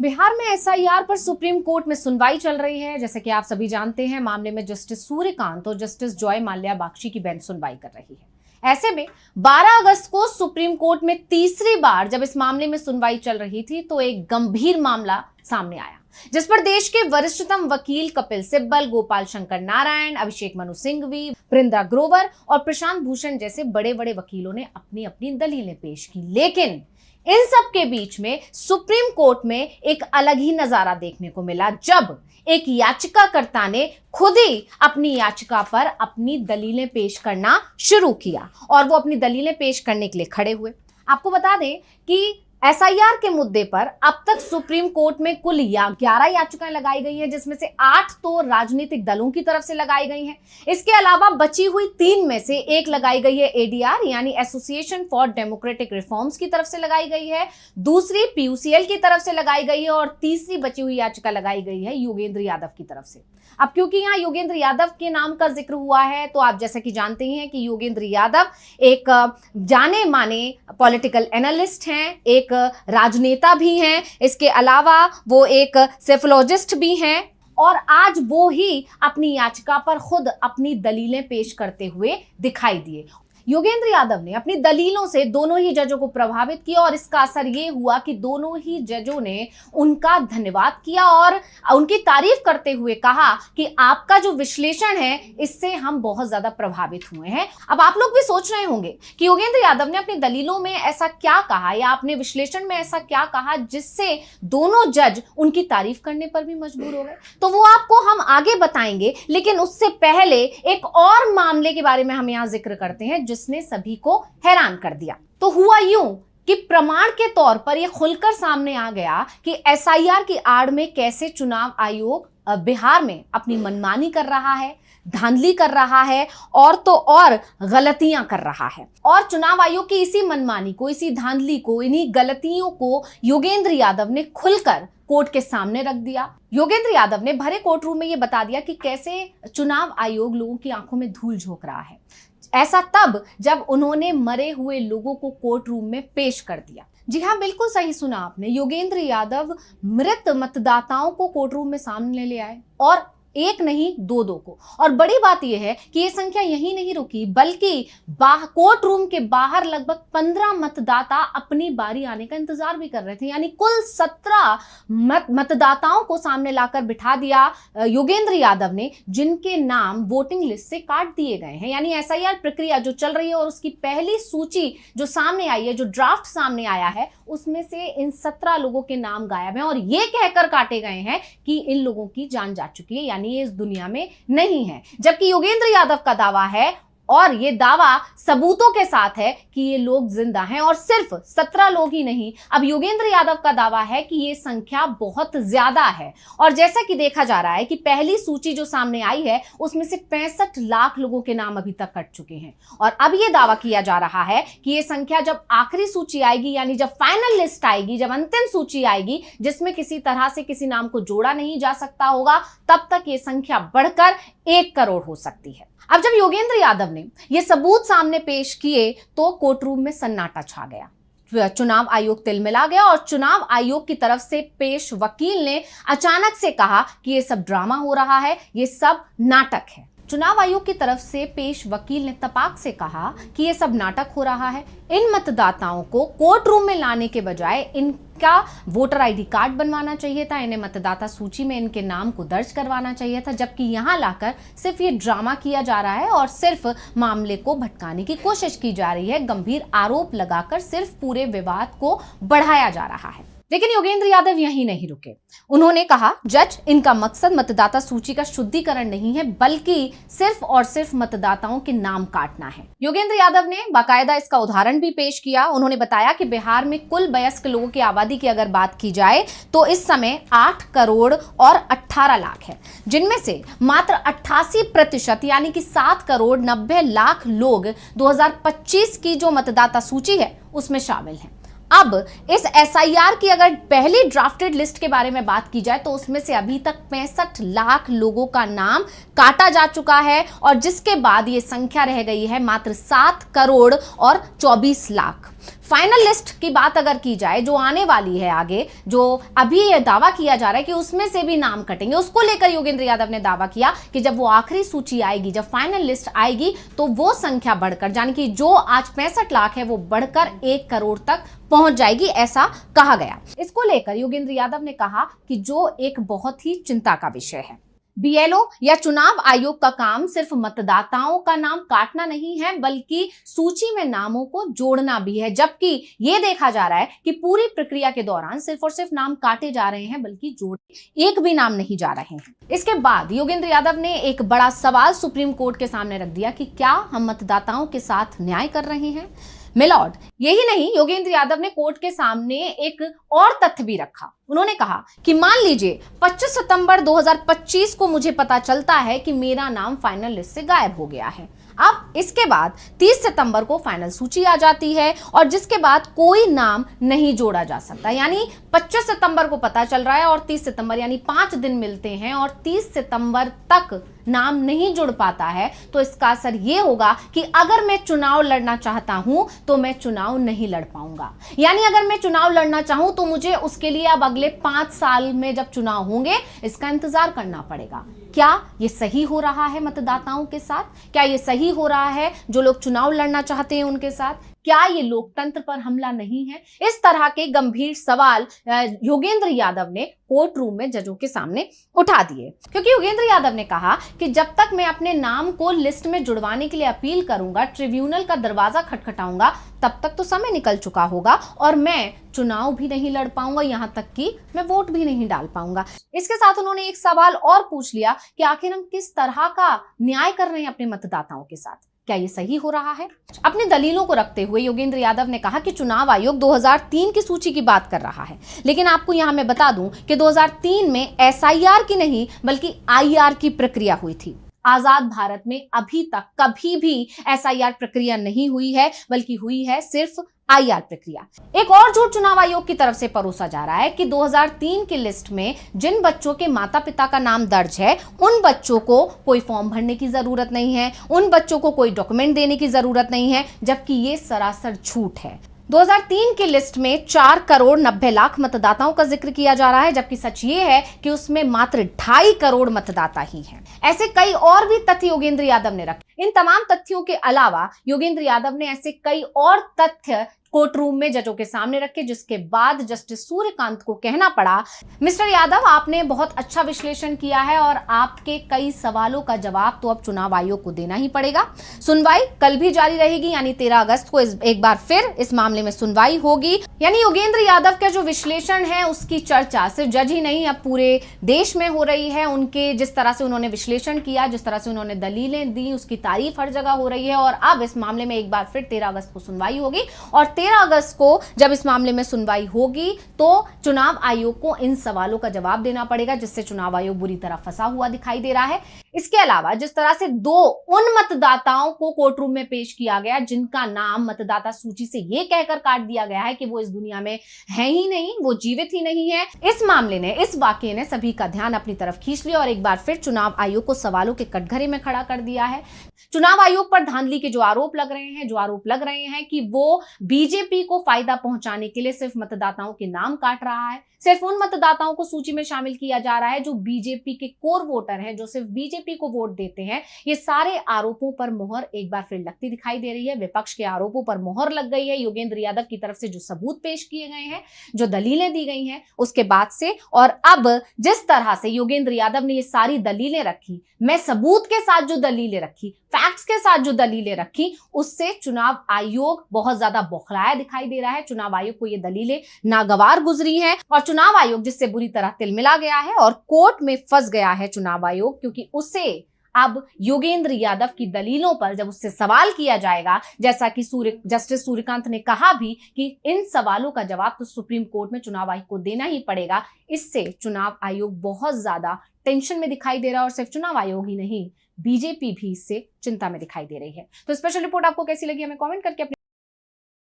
बिहार में एसआईआर पर supreme court में सुनवाई चल रही है। जैसे कि आप सभी जानते हैं, मामले में जस्टिस सूर्यकांत और जस्टिस जॉय माल्या बागची की बेंच सुनवाई कर रही है। ऐसे में 12 अगस्त को सुप्रीम कोर्ट में तीसरी बार जब इस मामले में सुनवाई चल रही थी तो एक गंभीर मामला सामने आया, जिस पर देश के वरिष्ठतम वकील कपिल सिब्बल, गोपाल शंकर नारायण, अभिषेक मनु सिंघवी, वृंदा ग्रोवर और प्रशांत भूषण जैसे बड़े बड़े वकीलों ने अपनी अपनी दलीलें पेश की। लेकिन इन सब के बीच में सुप्रीम कोर्ट में एक अलग ही नजारा देखने को मिला, जब एक याचिकाकर्ता ने खुद ही अपनी याचिका पर अपनी दलीलें पेश करना शुरू किया और वो अपनी दलीलें पेश करने के लिए खड़े हुए। आपको बता दें कि एसआईआर के मुद्दे पर अब तक सुप्रीम कोर्ट में कुल 11 याचिकाएं लगाई गई हैं, जिसमें से 8 तो राजनीतिक दलों की तरफ से लगाई गई हैं। इसके अलावा बची हुई 3 में से एक लगाई गई है एडीआर यानी एसोसिएशन फॉर डेमोक्रेटिक रिफॉर्म्स की तरफ से लगाई गई है, दूसरी पीयूसीएल की तरफ से लगाई गई है और तीसरी बची हुई याचिका लगाई गई है योगेंद्र यादव की तरफ से। अब क्योंकि यहाँ योगेंद्र यादव के नाम का जिक्र हुआ है तो आप जैसा कि जानते हैं कि योगेंद्र यादव एक जाने माने पॉलिटिकल एनालिस्ट हैं, एक राजनेता भी हैं, इसके अलावा वो एक सेफोलॉजिस्ट भी हैं और आज वो ही अपनी याचिका पर खुद अपनी दलीलें पेश करते हुए दिखाई दिए। योगेंद्र यादव ने अपनी दलीलों से दोनों ही जजों को प्रभावित किया और इसका असर ये हुआ कि दोनों ही जजों ने उनका धन्यवाद किया और उनकी तारीफ करते हुए कहा कि आपका जो विश्लेषण है इससे हम बहुत ज्यादा प्रभावित हुए हैं। अब आप लोग भी सोच रहे होंगे कि योगेंद्र यादव ने अपनी दलीलों में ऐसा क्या कहा या अपने विश्लेषण में ऐसा क्या कहा जिससे दोनों जज उनकी तारीफ करने पर भी मजबूर हो गए। तो वो आपको हम आगे बताएंगे, लेकिन उससे पहले एक और मामले के बारे में हम यहाँ जिक्र करते हैं जिसने सभी को हैरान कर दिया। तो हुआ यूं कि प्रमाण के तौर पर यह खुलकर सामने आ गया कि एसआईआर की आड़ में कैसे चुनाव आयोग बिहार में अपनी मनमानी कर रहा है, धांधली कर रहा है और तो और गलतियां कर रहा है। और चुनाव आयोग की इसी मनमानी को, इसी धांधली को, इन्हीं गलतियों को योगेंद्र यादव ने खुलकर कोर्ट के सामने रख दिया। योगेंद्र यादव ने भरे कोर्ट रूम में यह बता दिया कि कैसे चुनाव आयोग लोगों की आंखों में धूल झोंक रहा है। ऐसा तब जब उन्होंने मरे हुए लोगों को कोर्ट रूम में पेश कर दिया। जी हाँ, बिल्कुल सही सुना आपने। योगेंद्र यादव मृत मतदाताओं को कोर्ट रूम में सामने ले आए और एक नहीं दो को। और बड़ी बात यह है कि यह संख्या यहीं नहीं रुकी, बल्कि कोर्ट रूम के बाहर लगभग 15 मतदाता अपनी बारी आने का इंतजार भी कर रहे थे। यानी कुल 17 मतदाताओं को सामने लाकर बिठा दिया योगेंद्र यादव ने, जिनके नाम वोटिंग लिस्ट से काट दिए गए हैं। यानी एसआईआर प्रक्रिया जो चल रही है और उसकी पहली सूची जो सामने आई है, जो ड्राफ्ट सामने आया है, उसमें से इन 17 लोगों के नाम गायब हैं और ये कहकर काटे गए हैं कि इन लोगों की जान जा चुकी है, यानी ये इस दुनिया में नहीं है। जबकि योगेंद्र यादव का दावा है और ये दावा सबूतों के साथ है कि ये लोग जिंदा हैं और सिर्फ 17 लोग ही नहीं, अब योगेंद्र यादव का दावा है कि ये संख्या बहुत ज्यादा है। और जैसा कि देखा जा रहा है कि पहली सूची जो सामने आई है उसमें से 65 लाख लोगों के नाम अभी तक कट चुके हैं और अब ये दावा किया जा रहा है कि ये संख्या जब आखिरी सूची आएगी, यानी जब फाइनल लिस्ट आएगी, जब अंतिम सूची आएगी जिसमें किसी तरह से किसी नाम को जोड़ा नहीं जा सकता होगा, तब तक ये संख्या बढ़कर 1 करोड़ हो सकती है। अब जब योगेंद्र यादव ने ये सबूत सामने पेश किए तो कोर्ट रूम में सन्नाटा छा गया। चुनाव आयोग तिलमिला गया और चुनाव आयोग की तरफ से पेश वकील ने अचानक से कहा कि ये सब ड्रामा हो रहा है, ये सब नाटक है। चुनाव आयोग की तरफ से पेश वकील ने तपाक से कहा कि ये सब नाटक हो रहा है। इन मतदाताओं को कोर्ट रूम में लाने के बजाय इनका वोटर आईडी कार्ड बनवाना चाहिए था, इन्हें मतदाता सूची में इनके नाम को दर्ज करवाना चाहिए था, जबकि यहाँ लाकर सिर्फ ये ड्रामा किया जा रहा है और सिर्फ मामले को भटकाने की कोशिश की जा रही है। गंभीर आरोप लगाकर सिर्फ पूरे विवाद को बढ़ाया जा रहा है। लेकिन योगेंद्र यादव यहीं नहीं रुके। उन्होंने कहा, जज, इनका मकसद मतदाता सूची का शुद्धिकरण नहीं है, बल्कि सिर्फ और सिर्फ मतदाताओं के नाम काटना है। योगेंद्र यादव ने बाकायदा इसका उदाहरण भी पेश किया। उन्होंने बताया कि बिहार में कुल वयस्क लोगों की आबादी की अगर बात की जाए तो इस समय 8 करोड़ और 18 लाख है, जिनमें से मात्र 88% यानी कि 7 करोड़ 90 लाख लोग 2025 की जो मतदाता सूची है उसमें शामिल हैं। अब इस एसआईआर की अगर पहली ड्राफ्टेड लिस्ट के बारे में बात की जाए तो उसमें से अभी तक 65 लाख लोगों का नाम काटा जा चुका है और जिसके बाद ये संख्या रह गई है मात्र 7 करोड़ और 24 लाख। फाइनल लिस्ट की बात अगर की जाए जो आने वाली है आगे, जो अभी ये दावा किया जा रहा है कि उसमें से भी नाम कटेंगे, उसको लेकर योगेंद्र यादव ने दावा किया कि जब वो आखिरी सूची आएगी, जब फाइनल लिस्ट आएगी, तो वो संख्या बढ़कर, यानी कि जो आज 65 लाख है वो बढ़कर 1 करोड़ तक पहुंच जाएगी, ऐसा कहा गया। इसको लेकर योगेंद्र यादव ने कहा कि जो एक बहुत ही चिंता का विषय है, बीएलओ या चुनाव आयोग का काम सिर्फ मतदाताओं का नाम काटना नहीं है, बल्कि सूची में नामों को जोड़ना भी है। जबकि यह देखा जा रहा है कि पूरी प्रक्रिया के दौरान सिर्फ और सिर्फ नाम काटे जा रहे हैं, बल्कि जोड़े एक भी नाम नहीं जा रहे हैं। इसके बाद योगेंद्र यादव ने एक बड़ा सवाल सुप्रीम कोर्ट के सामने रख दिया कि क्या हम मतदाताओं के साथ न्याय कर रहे हैं। मिलॉर्ड, यही नहीं, योगेंद्र यादव ने कोर्ट के सामने एक और तथ्य भी रखा। उन्होंने कहा कि मान लीजिए 25 सितंबर 2025 को मुझे पता चलता है कि मेरा नाम फाइनल लिस्ट से गायब हो गया है। अब इसके बाद 30 सितंबर को फाइनल सूची आ जाती है और जिसके बाद कोई नाम नहीं जोड़ा जा सकता। यानी 25 सितंबर को पता चल रहा है और 30 सितंबर यानी 5 दिन मिलते हैं और 30 सितंबर तक नाम नहीं जुड़ पाता है, तो इसका असर यह होगा कि अगर मैं चुनाव लड़ना चाहता हूं तो मैं चुनाव नहीं लड़ पाऊंगा। यानी अगर मैं चुनाव लड़ना चाहूं तो मुझे उसके लिए अब अगले 5 साल में जब चुनाव होंगे इसका इंतजार करना पड़ेगा। क्या ये सही हो रहा है मतदाताओं के साथ? क्या ये सही हो रहा है जो लोग चुनाव लड़ना चाहते हैं उनके साथ? क्या ये लोकतंत्र पर हमला नहीं है? इस तरह के गंभीर सवाल योगेंद्र यादव ने कोर्ट रूम में जजों के सामने उठा दिए, क्योंकि योगेंद्र यादव ने कहा कि जब तक मैं अपने नाम को लिस्ट में जुड़वाने के लिए अपील करूंगा, ट्रिब्यूनल का दरवाजा खटखटाऊंगा, तब तक तो समय निकल चुका होगा और मैं चुनाव भी नहीं लड़ पाऊंगा, यहां तक कि मैं वोट भी नहीं डाल पाऊंगा। इसके साथ उन्होंने एक सवाल और पूछ लिया कि आखिर हम किस तरह का न्याय कर रहे हैं अपने मतदाताओं के साथ, क्या ये सही हो रहा है? अपनी दलीलों को रखते हुए योगेंद्र यादव ने कहा कि चुनाव आयोग 2003 की सूची की बात कर रहा है, लेकिन आपको यहां मैं बता दूं कि 2003 में एसआईआर की नहीं बल्कि आईआर की प्रक्रिया हुई थी। आजाद भारत में अभी तक कभी भी एसआईआर प्रक्रिया नहीं हुई है, बल्कि हुई है सिर्फ आईआर प्रक्रिया। एक और झूठ चुनाव आयोग की तरफ से परोसा जा रहा है कि 2003 की लिस्ट में जिन बच्चों के माता पिता का नाम दर्ज है उन बच्चों को कोई फॉर्म भरने की जरूरत नहीं है, उन बच्चों को कोई डॉक्यूमेंट देने की जरूरत नहीं है, जबकि ये सरासर झूठ है। 2003 की लिस्ट में 4 करोड़ 90 लाख मतदाताओं का जिक्र किया जा रहा है, जबकि सच ये है कि उसमें मात्र 2.5 करोड़ मतदाता ही हैं। ऐसे कई और भी तथ्य योगेंद्र यादव ने रखे। इन तमाम तथ्यों के अलावा योगेंद्र यादव ने ऐसे कई और तथ्य कोर्ट रूम में जजों के सामने रखे, जिसके बाद जस्टिस सूर्यकांत को कहना पड़ा, मिस्टर यादव आपने बहुत अच्छा विश्लेषण किया है और आपके कई सवालों का जवाब तो अब चुनाव आयोग को देना ही पड़ेगा। सुनवाई कल भी जारी रहेगी, यानी 13 अगस्त को एक बार फिर इस मामले में सुनवाई होगी। यानी योगेंद्र यादव का जो विश्लेषण है उसकी चर्चा सिर्फ जज ही नहीं अब पूरे देश में हो रही है। उनके जिस तरह से उन्होंने विश्लेषण किया, जिस तरह से उन्होंने दलीलें दी, उसकी तारीफ हर जगह हो रही है। और अब इस मामले में एक बार फिर 13 अगस्त को सुनवाई होगी और 13 अगस्त को जब इस मामले में सुनवाई होगी तो चुनाव आयोग को इन सवालों का जवाब देना पड़ेगा, जिससे चुनाव आयोग बुरी तरह फंसा हुआ दिखाई दे रहा है। इसके अलावा जिस तरह से 2 उन मतदाताओं को कोर्ट रूम में पेश किया गया जिनका नाम मतदाता सूची से यह कहकर काट दिया गया है कि वो इस दुनिया में है ही नहीं, वो जीवित ही नहीं है, इस मामले ने, इस वाकये ने सभी का ध्यान अपनी तरफ खींच लिया और एक बार फिर चुनाव आयोग को सवालों के कटघरे में खड़ा कर दिया है। चुनाव आयोग पर धांधली के जो आरोप लग रहे हैं कि वो बीजेपी को फायदा पहुंचाने के लिए सिर्फ मतदाताओं के नाम काट रहा है, सिर्फ उन मतदाताओं को सूची में शामिल किया जा रहा है जो बीजेपी के कोर वोटर हैं, जो सिर्फ बीजेपी को वोट देते हैं। ये सारे आरोपों पर मोहर एक बार फिर लगती दिखाई दे रही है। विपक्ष के आरोपों पर मोहर लग गई है योगेंद्र यादव की तरफ से जो सबूत पेश किए गए हैं, जो दलीलें दी गई हैं उसके बाद से। और अब जिस तरह से योगेंद्र यादव ने ये सारी दलीलें रखी, मैं सबूत के साथ जो दलीलें रखी, फैक्ट्स के साथ जो दलीलें रखी, उससे चुनाव आयोग बहुत ज्यादा बौखलाया दिखाई दे रहा है। चुनाव आयोग को ये दलीलें नागवार गुजरी हैं और चुनाव आयोग जिससे बुरी तरह तिलमिला गया है और कोर्ट में फंस गया है चुनाव आयोग, क्योंकि उसे अब योगेंद्र यादव की दलीलों पर जब उससे सवाल किया जाएगा, जैसा कि जस्टिस सूर्यकांत ने कहा भी कि इन सवालों का जवाब तो सुप्रीम कोर्ट में चुनाव आयोग को देना ही पड़ेगा, इससे चुनाव आयोग बहुत ज्यादा टेंशन में दिखाई दे रहा है और सिर्फ चुनाव आयोग ही नहीं, बीजेपी भी इससे चिंता में दिखाई दे रही है। तो स्पेशल रिपोर्ट आपको कैसी लगी हमें कमेंट करके अपनी